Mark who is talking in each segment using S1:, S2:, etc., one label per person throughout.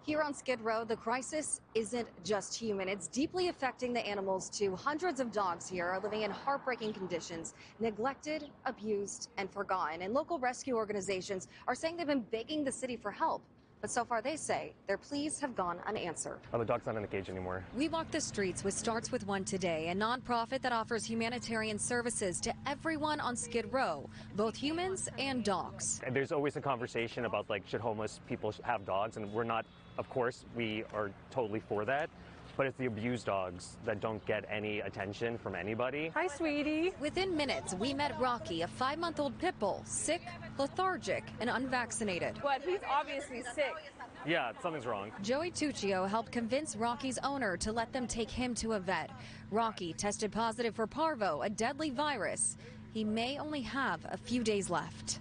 S1: Here on Skid Row, the crisis isn't just human. It's deeply affecting the animals, too. Hundreds of dogs here are living in heartbreaking conditions, neglected, abused, and forgotten. And local rescue organizations are saying they've been begging the city for help. But so far, they say their pleas have gone unanswered.
S2: Oh, the dog's not in the cage anymore.
S1: We walk the streets with Starts With One Today, a nonprofit that offers humanitarian services to everyone on Skid Row, both humans and dogs.
S2: And there's always a conversation about, like, should homeless people have dogs? And we're not, of course, we are totally for that. But it's the abused dogs that don't get any attention from anybody.
S3: Hi, sweetie.
S1: Within minutes, we met Rocky, a 5-month-old pit bull, sick, lethargic, and unvaccinated.
S3: But he's obviously sick.
S2: Yeah, something's wrong.
S1: Joey Tuccio helped convince Rocky's owner to let them take him to a vet. Rocky tested positive for parvo, a deadly virus. He may only have a few days left.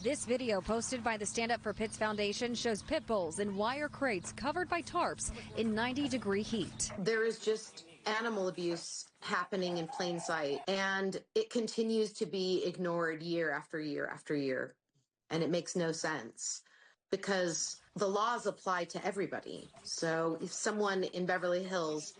S1: This video posted by the Stand Up for Pits Foundation shows pit bulls in wire crates covered by tarps in 90-degree heat.
S4: There is just animal abuse happening in plain sight, and it continues to be ignored year after year after year. And it makes no sense because the laws apply to everybody. So if someone in Beverly Hills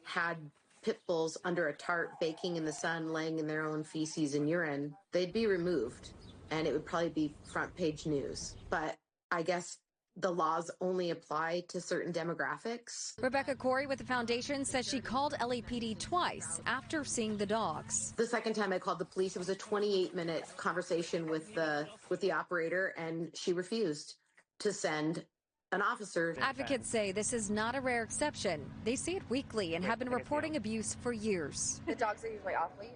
S4: had pit bulls under a tarp baking in the sun, laying in their own feces and urine, they'd be removed. And it would probably be front page news. But I guess the laws only apply to certain demographics.
S1: Rebecca Corey with the foundation says she called LAPD twice after seeing the dogs.
S4: The second time I called the police, it was a 28-minute conversation with the operator, and she refused to send an officer.
S1: Advocates say this is not a rare exception. They see it weekly and have been reporting abuse for years.
S5: The dogs are usually off leash?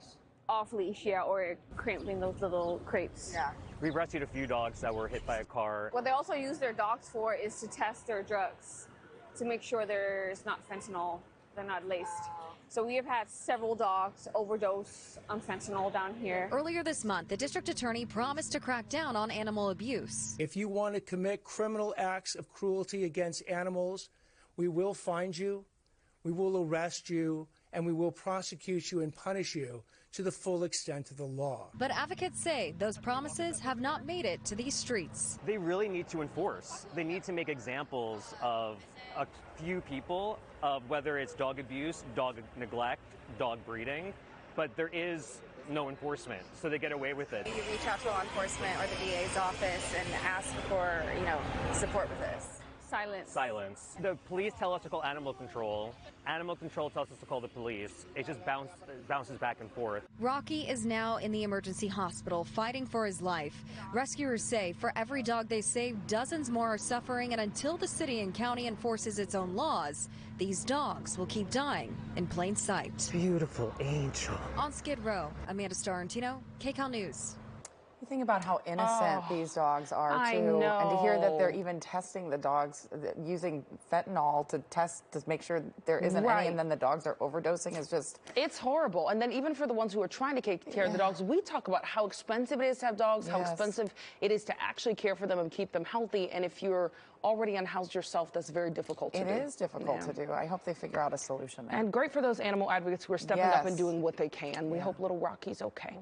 S3: Off leash, yeah, or cramped in those little crates.
S5: Yeah.
S2: We've rescued a few dogs that were hit by a car.
S3: What they also use their dogs for is to test their drugs to make sure there's not fentanyl, they're not laced. So we have had several dogs overdose on fentanyl down here.
S1: Earlier this month, the district attorney promised to crack down on animal abuse.
S6: If you want to commit criminal acts of cruelty against animals, we will find you, we will arrest you, and we will prosecute you and punish you to the full extent of the law.
S1: But advocates say those promises have not made it to these streets.
S2: They really need to enforce. They need to make examples of a few people, of whether it's dog abuse, dog neglect, dog breeding, but there is no enforcement, so they get away with it.
S5: You reach out to law enforcement or the DA's office and ask for, support with this.
S3: Silence.
S2: Silence. The police tell us to call animal control. Animal control tells us to call the police. It just bounces back and forth.
S1: Rocky is now in the emergency hospital fighting for his life. Rescuers say for every dog they save, dozens more are suffering, and until the city and county enforces its own laws, these dogs will keep dying in plain sight.
S7: Beautiful angel.
S1: On Skid Row, Amanda Starrentino, KCAL News.
S8: You think about how innocent these dogs are, too.
S3: I know.
S8: And to hear that they're even testing the dogs, using fentanyl to test to make sure there isn't any, and then the dogs are overdosing is just...
S9: It's horrible. And then even for the ones who are trying to take care of the dogs, we talk about how expensive it is to have dogs, how expensive it is to actually care for them and keep them healthy. And if you're already unhoused yourself, that's very difficult to do.
S8: It is difficult to do. I hope they figure out a solution there.
S9: And great for those animal advocates who are stepping up and doing what they can. We hope little Rocky's okay.